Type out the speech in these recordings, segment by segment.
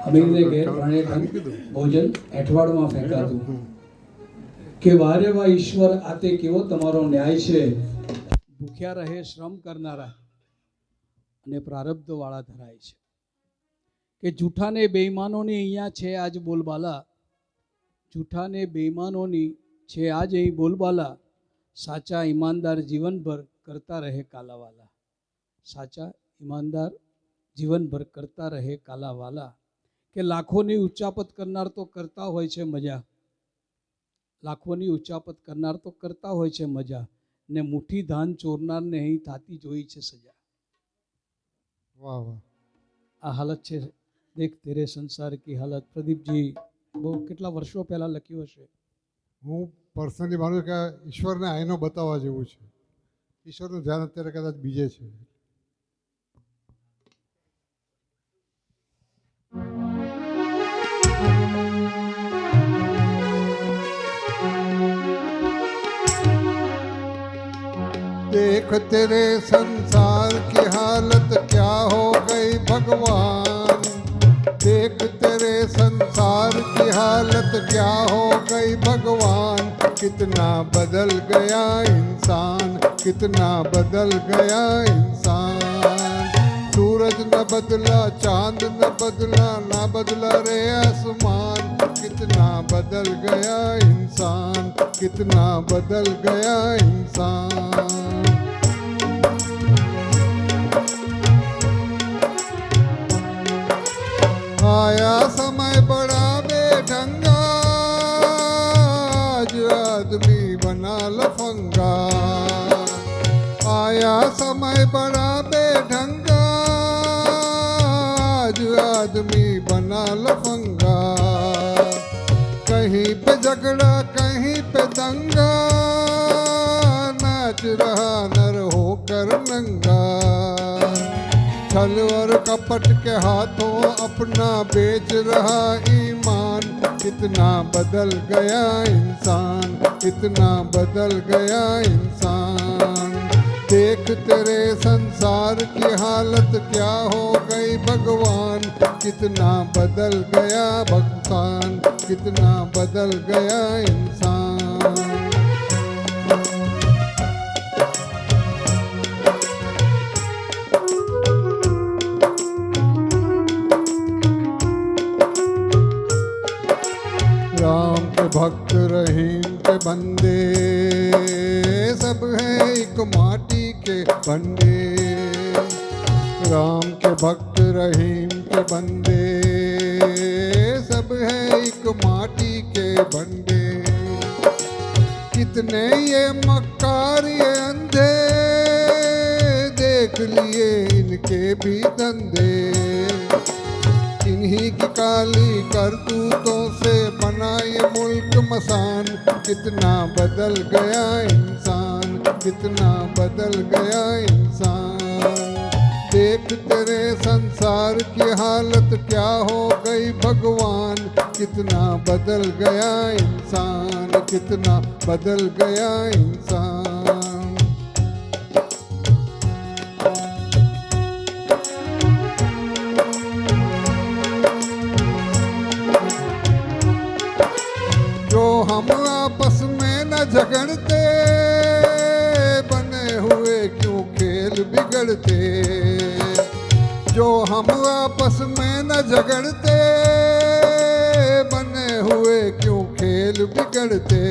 અમીરને ઘેર ત્રણેય ભોજન એઠવાડમાં ફેંકાતું કે વારે વા ઈશ્વર આ તે કેવો તમારો ન્યાય છે. ભૂખ્યા રહે શ્રમ કરનારા અને પ્રારબ્ધ વાળા ધરાય છે કે જૂઠાને બેઈમાનોની અહીંયા છે આજ બોલબાલા. જૂઠાને બેઈમાનોની છે આજ અહીં બોલબાલા. સાચા ઈમાનદાર જીવનભર કરતા રહે કાલાવાલા. સાચા ઈમાનદાર જીવનભર કરતા રહે કાલાવાલા. કે લાખોની ઉચ્ચાપત કરનાર તો કરતા હોય છે મજા. લાખોની ઉચ્ચાપત કરનાર તો કરતા હોય છે મજા, ને મુઠ્ઠી ધાન ચોરનારને અહીં થાતી જોઈ છે સજા. વાહ વાહ. આ હાલત છે દેખ તેરે સંસાર કી હાલત. પ્રદીપજી બહુ કેટલા વર્ષો પહેલા લખ્યું હશે. હું પર્સનલી માનું કે ઈશ્વરને આઈનો બતાવવા જેવું છે. ઈશ્વરનું ધ્યાન અત્યારે કદાચ બીજે છે. देख तेरे संसार की हालत क्या हो गई भगवान. देख तेरे संसार की हालत क्या हो गई भगवान. कितना बदल गया इंसान, कितना बदल गया इंसान. सूरज न बदला, चांद न बदला, ना बदला रे आसमान. कितना बदल गया इंसान, कितना बदल गया इंसान. आया समय बड़ा बेढंगा, आज आदमी बना लफंगा. आया समय बड़ा बेढंगा, आज आदमी बना लफंगा. कहीं पे झगड़ा कहीं पे दंगा, नाच रहा नर होकर नंगा. छल और कपट के हाथों अपना बेच रहा ईमान. कितना बदल गया इंसान, कितना बदल गया इंसान. देख तेरे संसार की हालत क्या हो गई भगवान. कितना बदल गया भगवान, कितना बदल गया इंसान. राम के भक्त रहीम के बंदे, सब हैं एक माटी के बंदे. राम के भक्त रहीम के बंदे, सब हैं एक माटी के बंदे. कितने ये मक्कार ये अंधे, देख लिए इनके भी धंधे. इन्हीं की काली करतूतों से बना ये मुल्क मसान. कितना बदल गया इंसान, कितना बदल गया इंसान. देख तेरे संसार की हालत क्या हो गई भगवान. कितना बदल गया इंसान, कितना बदल गया इंसान. जो हम आपस में न झगड़ते, बने हुए क्यों खेल बिगड़ते. जो हम आपस में न झगड़ते, बने हुए क्यों खेल बिगड़ते.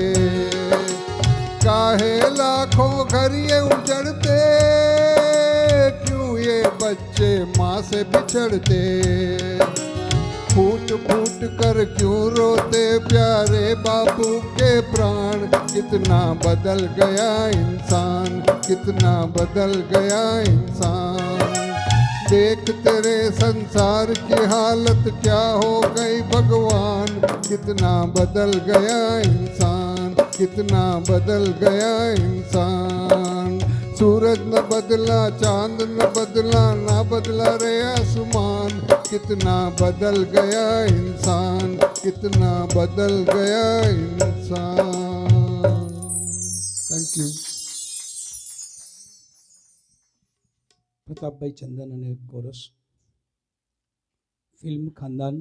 काहे लाखों घर ये उजड़ते, क्यों ये बच्चे माँ से बिछड़ते. फूट फूट कर क्यों रोते प्यारे बापू के प्राण. कितना बदल गया इंसान, कितना बदल गया इंसान. देख तेरे संसार की हालत क्या हो गई भगवान. कितना बदल गया इंसान, कितना बदल गया इंसान. सूरज न बदला, चांद न बदला, ना बदला रे आसमान. कितना बदल गया इंसान, कितना बदल गया इंसान. Thank you. પ્રતાપભાઈ ચંદન અને કોરસ. फिल्म खानदान